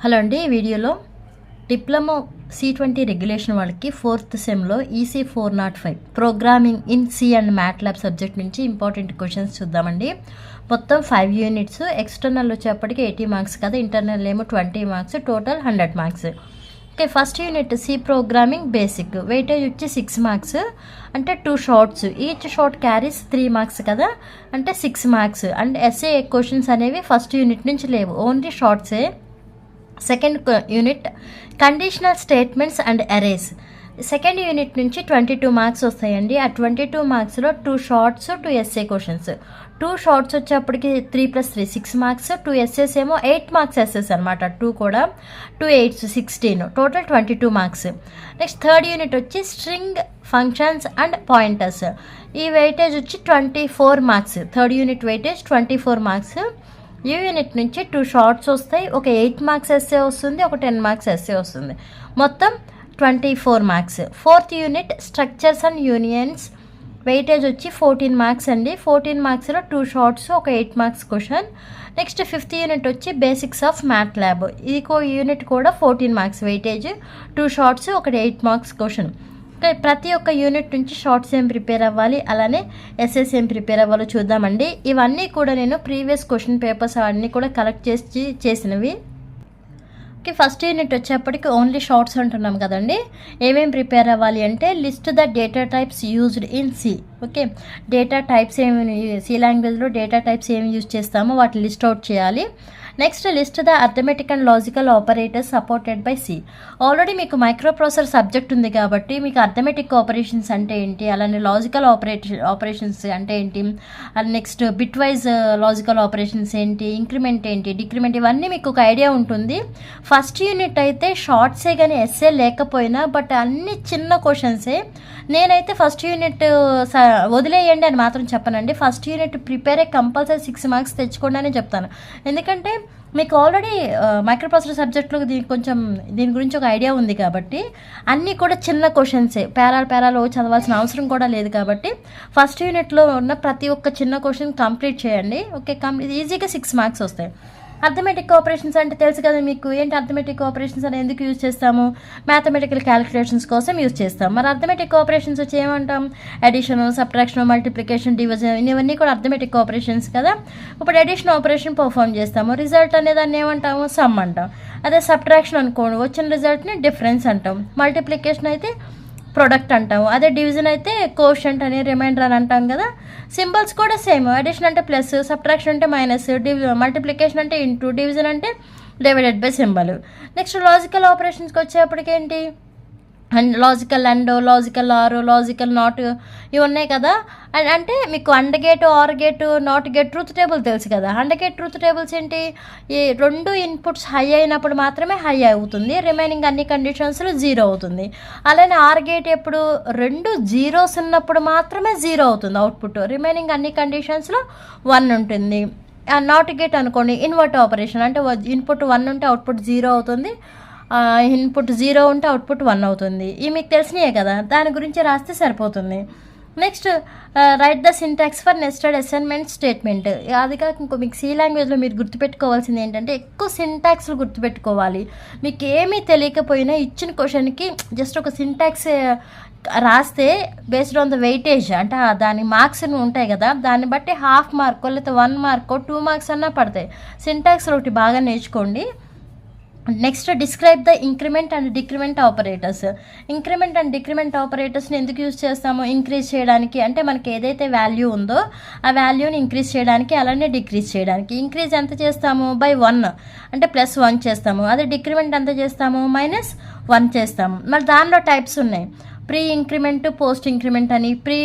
Hello అండి. ఈ వీడియోలో డిప్లొమా C20 రెగ్యులేషన్ వాళ్ళకి 4th సెమ్లో EC 405 programming in C and MATLAB subject నుంచి ఇంపార్టెంట్ క్వశ్చన్స్ చూద్దామండి. మొత్తం 5 యూనిట్స్, ఎక్స్టర్నల్ వచ్చేప్పటికి 80 మార్క్స్ కదా, ఇంటర్నల్ ఏమో 20 marks, total 100 marks. Okay, first unit C programming basic, weightage వచ్చి 6 మార్క్స్, అంటే 2 shorts, each short carries 3 marks కదా, అంటే 6 మార్క్స్. అండ్ ఎస్ఏ క్వశ్చన్స్ అనేవి ఫస్ట్ యూనిట్ నుంచి లేవు, ఓన్లీ షార్ట్సే. Second unit conditional statements and arrays, second unit నుంచి 22 marks వస్తాయండి. ఆ 22 మార్క్స్లో 2 షార్ట్స్, 2 ఎస్ఏ క్వశ్చన్స్. 2 షార్ట్స్ వచ్చేప్పటికి 3 + 3 6 మార్క్స్, 2 ఎస్ఏస్ ఏమో 8 మార్క్స్ ఎస్ఎస్ అనమాట. 2 కూడా 2 8 16, total 22 marks. Next third unit వచ్చి స్ట్రింగ్ ఫంక్షన్స్ అండ్ పాయింటర్స్, ఈ వెయిటేజ్ వచ్చి 24 marks. Third unit weightage 24 marks. ఈ యూనిట్ నుంచి 2 షార్ట్స్ వస్తాయి, ఒక 8 మార్క్స్ ఎస్ఏ వస్తుంది, ఒక 10 మార్క్స్ ఎస్ఏ వస్తుంది, మొత్తం 24 marks. Fourth unit structures and unions, weightage వచ్చి 14 మార్క్స్ అండి. 14 మార్క్స్లో 2 షార్ట్స్, ఒక 8 marks question. Next fifth unit వచ్చి బేసిక్స్ ఆఫ్ మ్యాట్లాబ్, ఇది యూనిట్ కూడా 14 మార్క్స్ వెయిటేజ్, 2 షార్ట్స్, ఒకటి 8 మార్క్స్ క్వశ్చన్. ప్రతి ఒక్క యూనిట్ నుంచి షార్ట్స్ ఏం ప్రిపేర్ అవ్వాలి, అలానే ఎస్ఎస్ ఏం ప్రిపేర్ అవ్వాలో చూద్దామండి. ఇవన్నీ కూడా నేను ప్రీవియస్ క్వశ్చన్ పేపర్స్ అన్నీ కూడా కలెక్ట్ చేసినవి. ఓకే, ఫస్ట్ యూనిట్ వచ్చేప్పటికి ఓన్లీ షార్ట్స్ అంటున్నాం కదండి. ఏమేమి ప్రిపేర్ అవ్వాలి అంటే list the data types used in C. Okay, data types ఏమి సి లాంగ్వేజ్లో డేటా టైప్స్ ఏమి యూజ్ చేస్తామో వాటిని లిస్ట్ అవుట్ చేయాలి. Next list the arithmetic and logical operators supported by C. Already మీకు మైక్రో ప్రాసెసర్ సబ్జెక్ట్ ఉంది కాబట్టి మీకు అర్థమెటిక్ ఆపరేషన్స్ అంటే ఏంటి, అలానే లాజికల్ ఆపరేషన్స్ అంటే ఏంటి, and next bitwise logical operations ఏంటి, ఇంక్రిమెంట్ ఏంటి, డిక్రిమెంట్, ఇవన్నీ మీకు ఒక ఐడియా ఉంటుంది. ఫస్ట్ యూనిట్ అయితే షార్ట్సే కానీ ఎస్ఏ లేకపోయినా, బట్ అన్ని చిన్న క్వశ్చన్సే. నేనైతే ఫస్ట్ యూనిట్ వదిలేయండి అని మాత్రం చెప్పనండి. ఫస్ట్ యూనిట్ ప్రిపేర్ అయ్యి కంపల్సరీ 6 మార్క్స్ తెచ్చుకోండి అని చెప్తాను. ఎందుకంటే మీకు ఆల్రెడీ మైక్రో ప్రాసెసర్ సబ్జెక్ట్లో దీని గురించి ఒక ఐడియా ఉంది కాబట్టి అన్నీ కూడా చిన్న క్వశ్చన్సే, పేరాలు చదవాల్సిన అవసరం కూడా లేదు కాబట్టి ఫస్ట్ యూనిట్లో ఉన్న ప్రతి ఒక్క చిన్న క్వశ్చన్ కంప్లీట్ చేయండి. ఓకే, ఈజీగా 6 మార్క్స్ వస్తాయి. అర్థమెటిక్ ఆపరేషన్స్ అంటే తెలుసు కదా మీకు. ఏంటి అర్థమెటిక్ ఆపరేషన్స్ అని ఎందుకు యూజ్ చేస్తాము? మ్యాథమెటికల్ క్యాలిక్యులేషన్స్ కోసం యూజ్ చేస్తాం. మరి అర్థమెటిక్ ఆపరేషన్స్ వచ్చి ఏమంటాం? అడిషన్, సబ్ట్రాక్షన్, మల్టిప్లికేషన్, డివిజన్, ఇవన్నీ కూడా అర్థమెటిక్ ఆపరేషన్స్ కదా. ఇప్పుడు అడిషన్ ఆపరేషన్ పర్ఫామ్ చేస్తాము, రిజల్ట్ అనే దాన్ని ఏమంటాము? సమ్ అంటాం. అదే సబ్ట్రాక్షన్ అనుకోండి, వచ్చిన రిజల్ట్ని డిఫరెన్స్ అంటాం. మల్టిప్లికేషన్ అయితే ప్రొడక్ట్ అంటాము. అదే డివిజన్ అయితే కోషంట్ అని, రిమైండర్ అని అంటాం కదా. సింబల్స్ కూడా సేమ్, అడిషన్ అంటే ప్లస్, సబ్ట్రాక్షన్ అంటే మైనస్, మల్టిప్లికేషన్ అంటే ఇంటూ, డివిజన్ అంటే divided by symbol. Next logical ఆపరేషన్స్కి వచ్చేప్పటికేంటి? And logical and, logical or, logical not, ఇవి ఉన్నాయి కదా. అండ్ అంటే మీకు and gate, or gate, not gate, truth table తెలుసు కదా. అండ్ గేట్, ట్రూత్ టేబుల్స్ ఏంటి? ఈ 2 ఇన్పుట్స్ హై అయినప్పుడు మాత్రమే హై అవుతుంది, రిమైనింగ్ అన్ని కండిషన్స్లో 0 అవుతుంది. అలానే ఆర్ గేట్ ఎప్పుడు 2 జీరోస్ ఉన్నప్పుడు మాత్రమే 0 అవుతుంది అవుట్పుట్, రిమైనింగ్ అన్ని కండిషన్స్లో 1 ఉంటుంది. నాట్ గేట్ అనుకోండి, ఇన్వర్ట్ ఆపరేషన్, అంటే ఇన్పుట్ 1 ఉంటే అవుట్పుట్ 0 అవుతుంది, ఇన్పుట్ 0 ఉంటే అవుట్పుట్ 1 అవుతుంది. ఇవి మీకు తెలిసినాయే కదా, దాని గురించి రాస్తే సరిపోతుంది. Next right the syntax for nested assignment statement. అది కాక ఇంకో మీకు సి లాంగ్వేజ్లో మీరు గుర్తుపెట్టుకోవాల్సింది ఏంటంటే ఎక్కువ సింటాక్స్లు గుర్తుపెట్టుకోవాలి. మీకు ఏమీ తెలియకపోయినా ఇచ్చిన క్వశ్చన్కి జస్ట్ ఒక సింటాక్స్ రాస్తే బేస్డ్ ఆన్ ద వెయిటేజ్, అంటే దాని మార్క్స్ ఉంటాయి కదా, దాన్ని బట్టి హాఫ్ మార్కో లేకపోతే 1 మార్కో 2 మార్క్స్ అన్నా పడతాయి. సింటాక్స్లో ఒకటి బాగా నేర్చుకోండి. Next describe the increment and decrement operators. Increment and decrement ఆపరేటర్స్ని ఎందుకు యూజ్ చేస్తాము? ఇంక్రీజ్ చేయడానికి, అంటే మనకి ఏదైతే వాల్యూ ఉందో ఆ వాల్యూని ఇంక్రీజ్ చేయడానికి, అలానే డిక్రీజ్ చేయడానికి. ఇంక్రీజ్ ఎంత చేస్తాము? బై 1, అంటే +1 చేస్తాము. అదే డిక్రిమెంట్ ఎంత చేస్తాము? -1 చేస్తాము. మరి దానిలో టైప్స్ ఉన్నాయి, ప్రీ ఇంక్రిమెంట్, పోస్ట్ ఇంక్రిమెంట్ అని, ప్రీ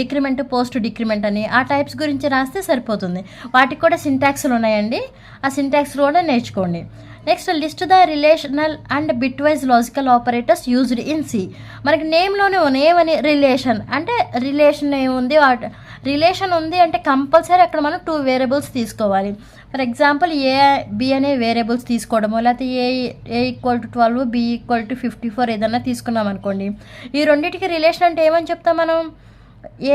డిక్రిమెంట్, పోస్ట్ డిక్రిమెంట్ అని. ఆ టైప్స్ గురించి రాస్తే సరిపోతుంది. వాటికి కూడా సింటాక్స్లు ఉన్నాయండి, ఆ సింటాక్స్ కూడా నేర్చుకోండి. Next list the relational and bitwise logical operators used in C. మనకి నేమ్లోనే ఏమని రిలేషన్ అంటే రిలేషన్ ఏముంది, రిలేషన్ ఉంది అంటే కంపల్సరీ అక్కడ మనం 2 వేరియబుల్స్ తీసుకోవాలి. ఫర్ ఎగ్జాంపుల్ ఏ, బి అనే వేరియబుల్స్ తీసుకోవడము, లేకపోతే ఏ = 12, బి = 54 ఏదన్నా తీసుకున్నాం అనుకోండి. ఈ రెండింటికి రిలేషన్ అంటే ఏమని చెప్తాం మనం?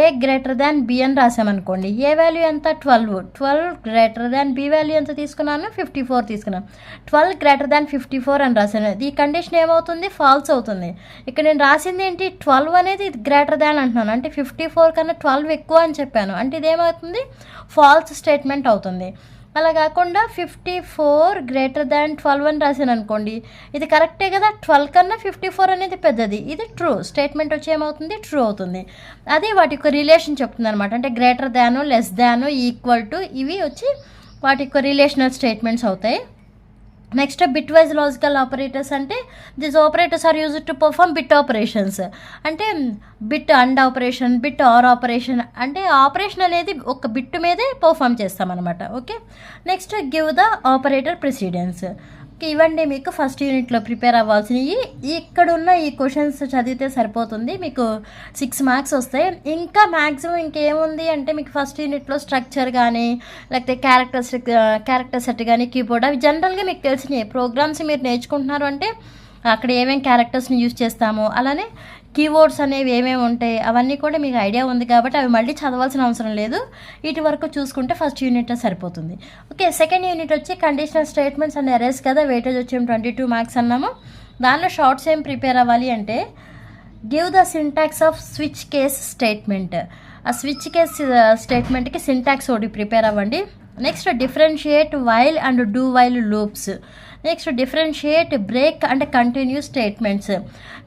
ఏ గ్రేటర్ దాన్ బి అని రాసామనుకోండి, ఏ వాల్యూ ఎంత 12 గ్రేటర్ దాన్ బి వాల్యూ ఎంత తీసుకున్నాను 54 తీసుకున్నాను. 12 గ్రేటర్ దాన్ 54 అని రాశాను. ఈ కండిషన్ ఏమవుతుంది, ఫాల్స్ అవుతుంది. ఇక్కడ నేను రాసింది ఏంటి, 12 అనేది గ్రేటర్ దాన్ అంటున్నాను, అంటే 54 కన్నా 12 ఎక్కువ అని చెప్పాను, అంటే ఇదేమవుతుంది, ఫాల్స్ స్టేట్మెంట్ అవుతుంది. అలా కాకుండా 54 గ్రేటర్ దాన్ 12 అని రాశాను అనుకోండి, ఇది కరెక్టే కదా, 12 కన్నా 54 అనేది పెద్దది, ఇది ట్రూ స్టేట్మెంట్ వచ్చి ఏమవుతుంది, ట్రూ అవుతుంది. అది వాటి యొక్క రిలేషన్ చెప్తుంది అనమాట. అంటే greater than, less than, equal to, ఇవి వచ్చి వాటి యొక్క రిలేషనల్ స్టేట్మెంట్స్ అవుతాయి. Next bitwise logical operators అంటే this operators are used to perform bit operations. అంటే bit and operation, bit or operation, అంటే ఆపరేషన్ అనేది ఒక బిట్ మీదే పర్ఫామ్ చేస్తామన్నమాట. Okay, next give the operator precedence. ఇవండి మీకు ఫస్ట్ యూనిట్లో ప్రిపేర్ అవ్వాల్సినవి. ఇక్కడున్న ఈ క్వశ్చన్స్ చదివితే సరిపోతుంది, మీకు 6 మార్క్స్ వస్తాయి. ఇంకా మ్యాక్సిమం ఇంకేముంది అంటే మీకు ఫస్ట్ యూనిట్లో స్ట్రక్చర్ కానీ, లేకపోతే క్యారెక్టర్ సెట్ కానీ, కీబోర్డ్, అవి జనరల్గా మీకు తెలిసినవి. ప్రోగ్రామ్స్ మీరు నేర్చుకుంటున్నారు అంటే అక్కడ ఏమేమి క్యారెక్టర్స్ని యూజ్ చేస్తాము, అలానే కీవర్డ్స్ అనేవి ఏమేమి ఉంటాయి అవన్నీ కూడా మీకు ఐడియా ఉంది కాబట్టి అవి మళ్ళీ చదవాల్సిన అవసరం లేదు. వీటి వరకు చూసుకుంటే ఫస్ట్ యూనిట్ సరిపోతుంది. ఓకే, సెకండ్ యూనిట్ వచ్చి కండిషనల్ స్టేట్మెంట్స్ అండ్ ఎరేస్ కదా, వెయిటేజ్ వచ్చి 22 మార్క్స్ అన్నాము. దానిలో షార్ట్స్ ఏం ప్రిపేర్ అవ్వాలి అంటే give the syntax off switch case statement. ఆ స్విచ్ కేస్ స్టేట్మెంట్కి సింటాక్స్ ఒకటి ప్రిపేర్ అవ్వండి. Next differentiate while and do while loops. Next differentiate break and continue statements.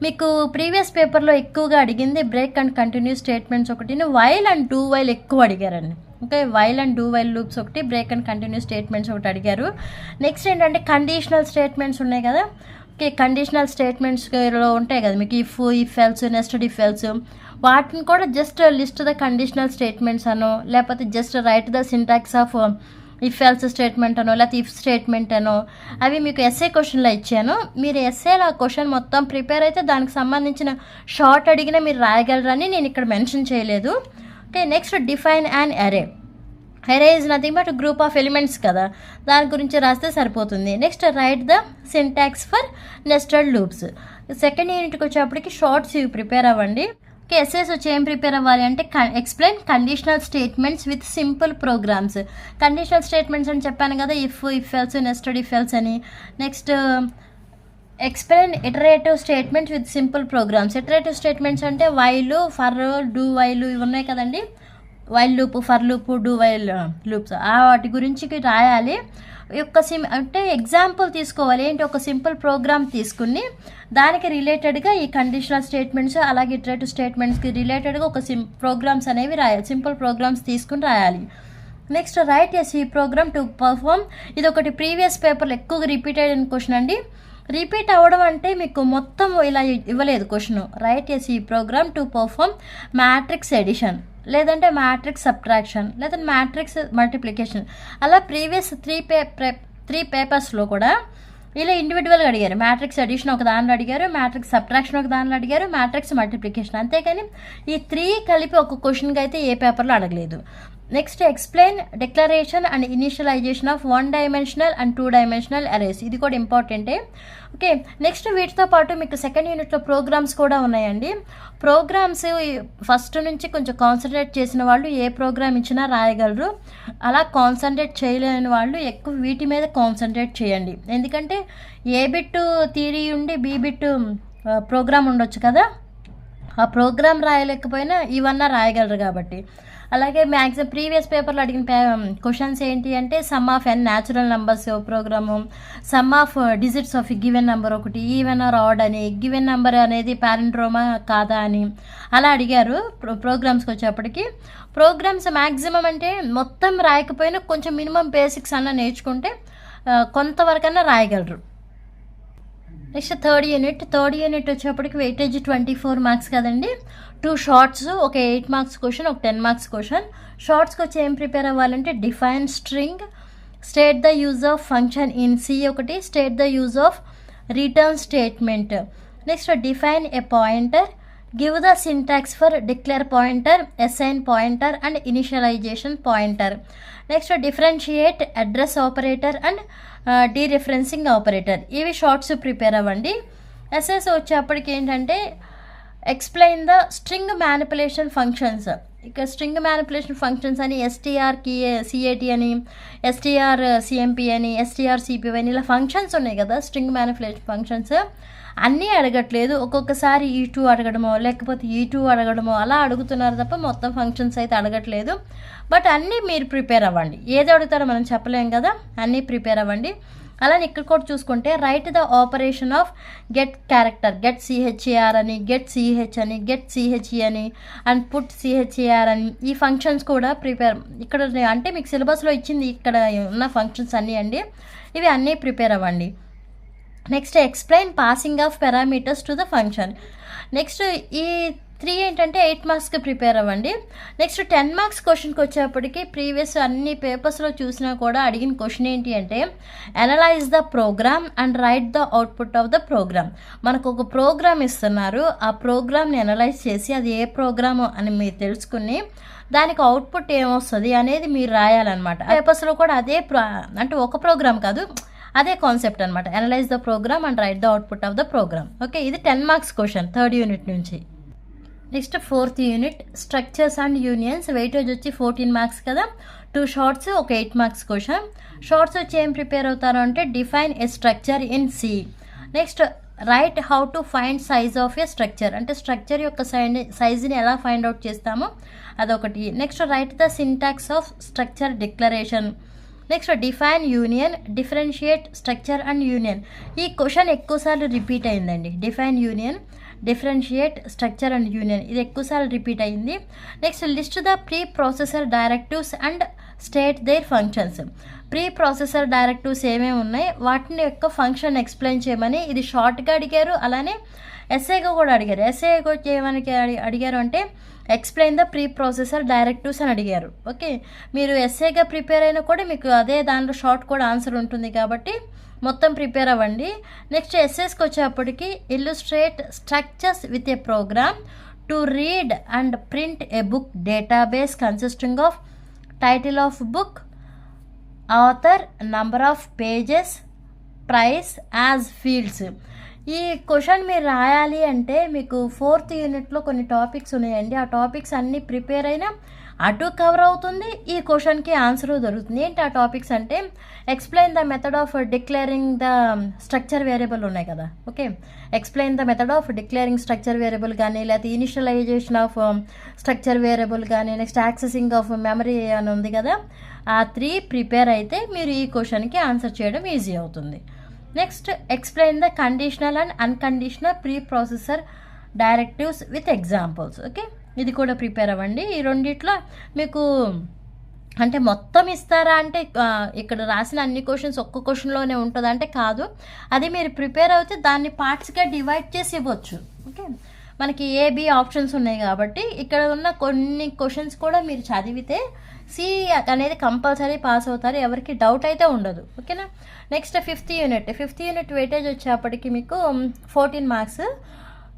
మీకు ప్రీవియస్ పేపర్లో ఎక్కువగా అడిగింది బ్రేక్ అండ్ కంటిన్యూ స్టేట్మెంట్స్ ఒకటి, వైల్ అండ్ డూ వైల్ ఎక్కువ అడిగారండి. Okay, while and do while loops ఒకటి, బ్రేక్ అండ్ కంటిన్యూ స్టేట్మెంట్స్ ఒకటి అడిగారు. నెక్స్ట్ ఏంటంటే కండిషనల్ స్టేట్మెంట్స్ ఉన్నాయి కదా. ఓకే, కండిషనల్ స్టేట్మెంట్స్లో ఉంటాయి కదా మీకు if else, nested if else, వాటిని కూడా just list the conditional statements అనో, లేకపోతే just right the syntax of if else statement అనో, లేకపోతే ఇఫ్ స్టేట్మెంట్ అనో, అవి మీకు ఎస్ఏ క్వశ్చన్లో ఇచ్చాను. మీరు ఎస్ఏలో ఆ క్వశ్చన్ మొత్తం ప్రిపేర్ అయితే దానికి సంబంధించిన షార్ట్ అడిగినా మీరు రాయగలరని నేను ఇక్కడ మెన్షన్ చేయలేదు. ఓకే, నెక్స్ట్ డిఫైన్ అండ్ అరే. అరే is nothing but group of elements కదా, దాని గురించి రాస్తే సరిపోతుంది. Next right the syntax for nested loops. Second యూనిట్కి వచ్చేప్పటికి షార్ట్స్ ఇవి ప్రిపేర్ అవ్వండి. ఓకే, ఎస్ఏస్ వచ్చి ఏం ప్రిపేర్ అవ్వాలి అంటే explain conditional statements with simple programs. Conditional statements అని చెప్పాను కదా, if else, nested if else అని. Next explain iterative statements with simple programs. Iterative statements అంటే వైలు, ఫర్, డూ వైలు ఇవి ఉన్నాయి కదండి, while loop, for loop, do while loops, వాటి గురించి రాయాలి. అంటే ఎగ్జాంపుల్ తీసుకోవాలి. ఏంటి, ఒక సింపుల్ ప్రోగ్రామ్ తీసుకుని దానికి రిలేటెడ్గా ఈ కండిషనల్ స్టేట్మెంట్స్ అలాగే ఇటరేటివ్ స్టేట్మెంట్స్కి రిలేటెడ్గా ఒక ప్రోగ్రామ్స్ అనేవి రాయాలి, సింపుల్ ప్రోగ్రామ్స్ తీసుకుని రాయాలి. Next write a C program to perform. ఇది ఒకటి ప్రీవియస్ పేపర్లో ఎక్కువగా రిపీటెడ్ అయిన క్వశ్చన్ అండి. రిపీట్ అవ్వడం అంటే మీకు మొత్తం ఇలా ఇవ్వలేదు question. Write a C program to perform matrix addition, లేదంటే మ్యాట్రిక్స్ సబ్ట్రాక్షన్, లేదంటే మ్యాట్రిక్స్ మల్టిప్లికేషన్. అలా ప్రీవియస్ త్రీ పేపర్స్లో కూడా ఇలా ఇండివిజువల్గా అడిగారు. మ్యాట్రిక్స్ ఎడిషన్ ఒక దానిలో అడిగారు, మ్యాట్రిక్స్ సబ్ట్రాక్షన్ ఒక దానిలో అడిగారు, మ్యాట్రిక్స్ మల్టిప్లికేషన్. అంతేకాని ఈ 3 కలిపి ఒక క్వశ్చన్కి అయితే ఏ పేపర్లో అడగలేదు. Next explain declaration and initialisation of 1 dimensional and 2 dimensional arrays. ఇది కూడా ఇంపార్టెంటే. ఓకే, నెక్స్ట్ వీటితో పాటు మీకు సెకండ్ యూనిట్లో ప్రోగ్రామ్స్ కూడా ఉన్నాయండి. ప్రోగ్రామ్స్ ఫస్ట్ నుంచి కొంచెం కాన్సన్ట్రేట్ చేసిన వాళ్ళు ఏ ప్రోగ్రామ్ ఇచ్చినా రాయగలరు. అలా కాన్సన్ట్రేట్ చేయలేని వాళ్ళు ఎక్కువ వీటి మీద కాన్సన్ట్రేట్ చేయండి. ఎందుకంటే ఏ బిట్టు థియరీ ఉండి బి బిట్టు ప్రోగ్రామ్ ఉండొచ్చు కదా, ఆ ప్రోగ్రామ్ రాయలేకపోయినా ఇవన్నా రాయగలరు కాబట్టి. అలాగే మ్యాక్సిమం ప్రీవియస్ పేపర్లో అడిగిన క్వశ్చన్స్ ఏంటి అంటే sum of N natural numbers program, sum of digits of given number ఒకటి, ఈవెన్ ఆర్ ఆడ్ అని, గివెన్ నెంబర్ అనేది ప్యారెంట్రోమా కాదా అని అలా అడిగారు. ప్రోగ్రామ్స్కి వచ్చేప్పటికి ప్రోగ్రామ్స్ మ్యాక్సిమం అంటే మొత్తం రాయకపోయినా కొంచెం మినిమం బేసిక్స్ అన్న నేర్చుకుంటే కొంతవరకన్నా రాయగలరు. నెక్స్ట్ థర్డ్ యూనిట్ వచ్చేప్పటికి వెయిటేజ్ 24 మార్క్స్ కదండి. 2 షార్ట్స్, ఒక 8 మార్క్స్ క్వశ్చన్, ఒక 10 మార్క్స్ క్వశ్చన్. షార్ట్స్కి వచ్చి ఏం ప్రిపేర్ అవ్వాలంటే define string, state the use of function in C ఒకటి, state the use of return statement. Next define a pointer, give the syntax for declare pointer, assign pointer and initialization pointer. Next differentiate address operator and dereferencing operator. ఇవి shorts prepare అవ్వండి. Essays వచ్చేప్పటికి ఏంటంటే explain the string manipulation functions. ఇక string manipulation functions అని STR CAT అని, STR CMP అని, STR CPV అని ఇలా ఫంక్షన్స్ ఉన్నాయి కదా స్ట్రింగ్ మ్యానిపులేషన్ ఫంక్షన్స్. అన్నీ అడగట్లేదు, ఒక్కొక్కసారి E2 అడగడమో లేకపోతే E2 అడగడమో అలా అడుగుతున్నారు తప్ప మొత్తం ఫంక్షన్స్ అయితే అడగట్లేదు. బట్ అన్నీ మీరు ప్రిపేర్ అవ్వండి, ఏది అడుగుతారో మనం చెప్పలేం కదా, అన్నీ ప్రిపేర్ అవ్వండి. అలానే ఇక్కడ కూడా చూసుకుంటే right the operation of get character, get CHAR అని, గెట్ CH అని, గెట్ CHE అని అండ్ పుట్ CHAR అని, ఈ ఫంక్షన్స్ కూడా ప్రిపేర్ ఇక్కడ అంటే మీకు సిలబస్లో ఇచ్చింది ఇక్కడ ఉన్న ఫంక్షన్స్ అన్నీ అండి, ఇవి అన్నీ ప్రిపేర్ అవ్వండి. Next explain passing of parameters to the function. Next ఈ 3 ఏంటంటే 8 మార్క్స్కి ప్రిపేర్ అవ్వండి. నెక్స్ట్ 10 మార్క్స్ క్వశ్చన్కి వచ్చేప్పటికి ప్రీవియస్ అన్ని పేపర్స్లో చూసినా కూడా అడిగిన క్వశ్చన్ ఏంటి అంటే analyse the program and write the output of the program. మనకు ఒక ప్రోగ్రామ్ ఇస్తున్నారు, ఆ ప్రోగ్రామ్ని అనలైజ్ చేసి అది ఏ ప్రోగ్రామ్ అని మీరు తెలుసుకుని దానికి అవుట్పుట్ ఏమొస్తుంది అనేది మీరు రాయాలన్నమాట. పేపర్స్లో కూడా అదే అంటే ఒక ప్రోగ్రామ్ కాదు, అదే కాన్సెప్ట్ అనమాట, analyse the program and write the output of the program. Okay, ఇది 10 మార్క్స్ క్వశ్చన్ 3rd యూనిట్ నుంచి. నెక్స్ట్ 4th unit structures and unions. Weightage వచ్చి 14 మార్క్స్ కదా, 2 షార్ట్స్ ఒక 8 మార్క్స్ క్వశ్చన్. షార్ట్స్ వచ్చి ఏం ప్రిపేర్ అవుతారు అంటే define A structure in C. Next right how to find size of A structure, అంటే స్ట్రక్చర్ యొక్క సైజ్ని ఎలా ఫైండ్ అవుట్ చేస్తామో అదొకటి. Next right the syntax of structure declaration. Next define union, differentiate structure and union. ఈ question ఎక్కువసార్లు repeat అయిందండి, define union, differentiate structure and union, ఇది ఎక్కువసార్లు రిపీట్ అయింది. Next list the pre processor directives and state there functions. Pre processor directives ఏమేమి ఉన్నాయి వాటిని యొక్క ఫంక్షన్ ఎక్స్ప్లెయిన్ చేయమని ఇది షార్ట్గా అడిగారు, అలానే ఎస్ఏగా కూడా అడిగారు. ఎస్ఏగా ఏమని అడిగారు అంటే explain the pre processor directives అని అడిగారు. ఓకే, మీరు ఎస్ఏగా ప్రిపేర్ అయినా కూడా మీకు అదే దాంట్లో షార్ట్ కూడా ఆన్సర్ ఉంటుంది కాబట్టి మొత్తం ప్రిపేర్ అవ్వండి. నెక్స్ట్ ఎస్ఏస్కి వచ్చేప్పటికి illustrate structures with a program to read and print a book database consisting of title of book, author, number of pages, price as fields. ఈ క్వశ్చన్ మీరు రాయాలి అంటే మీకు 4th యూనిట్లో కొన్ని టాపిక్స్ ఉన్నాయండి, ఆ టాపిక్స్ అన్నీ ప్రిపేర్ అయినా అటు కవర్ అవుతుంది, ఈ క్వశ్చన్కి ఆన్సర్ దొరుకుతుంది. ఏంటి ఆ టాపిక్స్ అంటే explain the method of declaring the structure variable ఉన్నాయి కదా. Okay, explain the method of declaring structure variable కానీ, లేకపోతే ఇనిషియలైజేషన్ ఆఫ్ స్ట్రక్చర్ వేరియబుల్ కానీ, నెక్స్ట్ యాక్సెసింగ్ ఆఫ్ మెమరీ అని ఉంది కదా, ఆ 3 ప్రిపేర్ అయితే మీరు ఈ క్వశ్చన్కి ఆన్సర్ చేయడం ఈజీ అవుతుంది. Next explain the conditional and unconditional pre processor directives with examples. Okay, ఇది కూడా ప్రిపేర్ అవ్వండి. ఈ రెండిట్లో మీకు అంటే మొత్తం ఇస్తారా అంటే ఇక్కడ రాసిన అన్ని క్వశ్చన్స్ ఒక్క క్వశ్చన్లోనే ఉంటుంది అంటే కాదు, అది మీరు ప్రిపేర్ అవుతే దాన్ని పార్ట్స్గా డివైడ్ చేసి ఇవ్వచ్చు. ఓకే, మనకి AB ఆప్షన్స్ ఉన్నాయి కాబట్టి ఇక్కడ ఉన్న కొన్ని క్వశ్చన్స్ కూడా మీరు చదివితే C అనేది కంపల్సరీ పాస్ అవుతారు, ఎవరికి డౌట్ అయితే ఉండదు. ఓకేనా. నెక్స్ట్ 5th యూనిట్ వెయిటేజ్ వచ్చేప్పటికి మీకు 14 మార్క్స్,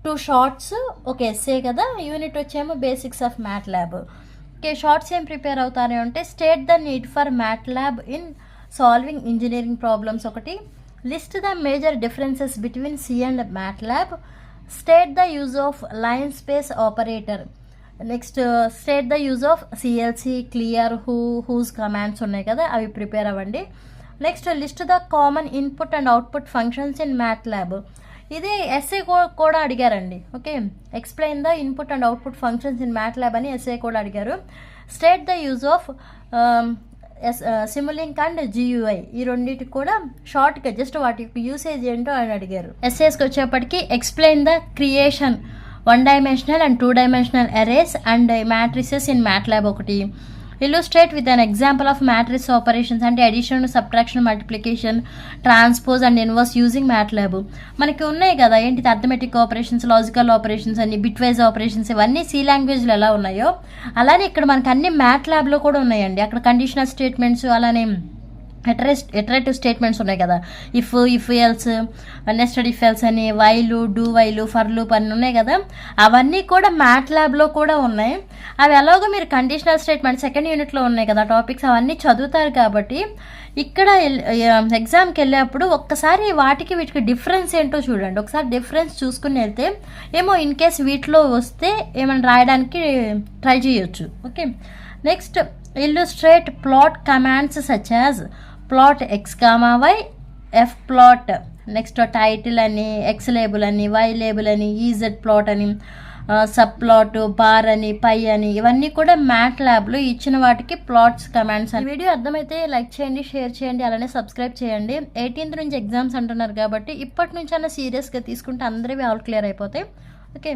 2 షార్ట్స్ ఒక ఎస్ఏ కదా. యూనిట్ వచ్చేమో basics of MATLAB. Okay, shorts ఏం ప్రిపేర్ అవుతారు అంటే state the need for MATLAB in solving engineering problems ఒకటి, list the major differences between C and MATLAB, state the use of line space operator, next state the use of CLC, clear, whos commands ఉన్నాయి కదా, అవి prepare అవ్వండి. Next list the common input and output functions in MATLAB, ఇది SA కూడా అడిగారండి. Okay, explain the input and output functions in MATLAB అని SA కూడా అడిగారు. State the use of Simulink and GUI, ఈ రెండింటికి కూడా షార్ట్గా జస్ట్ వాటి యూసేజ్ ఏంటో అని అడిగారు. ఎస్ఏస్కి వచ్చేప్పటికి explain the creation 1-dimensional and 2-dimensional arrays and matrices in MATLAB ఒకటి, illustrate with an example of matrix operations అంటే addition, subtraction, multiplication, transpose and inverse using MATLAB. మనకి ఉన్నాయి కదా ఏంటి అర్థమెటిక్ ఆపరేషన్స్, లాజికల్ ఆపరేషన్స్ అని, బిట్వైజ్ ఆపరేషన్స్, ఇవన్నీ C లాంగ్వేజ్లో ఎలా ఉన్నాయో అలానే ఇక్కడ మనకి అన్ని MATLABలో కూడా ఉన్నాయండి. అక్కడ కండిషనల్ స్టేట్మెంట్స్, అలానే ఇటరేటివ్ స్టేట్మెంట్స్ ఉన్నాయి కదా, if else, nested if else అని, వైలు, డూ వైలు, ఫర్ లూప్ అని ఉన్నాయి కదా, అవన్నీ కూడా మ్యాట్ ల్యాబ్లో కూడా ఉన్నాయి. అవి ఎలాగో మీరు కండిషనల్ స్టేట్మెంట్ సెకండ్ యూనిట్లో ఉన్నాయి కదా టాపిక్స్, అవన్నీ చదువుతారు కాబట్టి ఇక్కడ ఎగ్జామ్కి వెళ్ళేప్పుడు ఒక్కసారి వీటికి డిఫరెన్స్ ఏంటో చూడండి. ఒకసారి డిఫరెన్స్ చూసుకుని వెళ్తే ఏమో ఇన్ కేస్ వీటిలో వస్తే ఏమైనా రాయడానికి ట్రై చేయొచ్చు. Okay, next illustrate plot commands such as plot x, y, f plot, next title అని, x లేబుల్ అని, y లేబుల్ అని, ez ప్లాట్ అని, సబ్ ప్లాట్, బార్ అని, పై అని, ఇవన్నీ కూడా మ్యాట్ ల్యాబ్లో ఇచ్చిన వాటికి ప్లాట్స్ కమాండ్స్ అని. వీడియో అర్థమైతే లైక్ చేయండి, షేర్ చేయండి, అలానే సబ్స్క్రైబ్ చేయండి. 18th నుంచి ఎగ్జామ్స్ అంటున్నారు కాబట్టి ఇప్పటి నుంచి అన్న సీరియస్గా తీసుకుంటే అందరివి ఆల్ క్లియర్ అయిపోతాయి. ఓకే.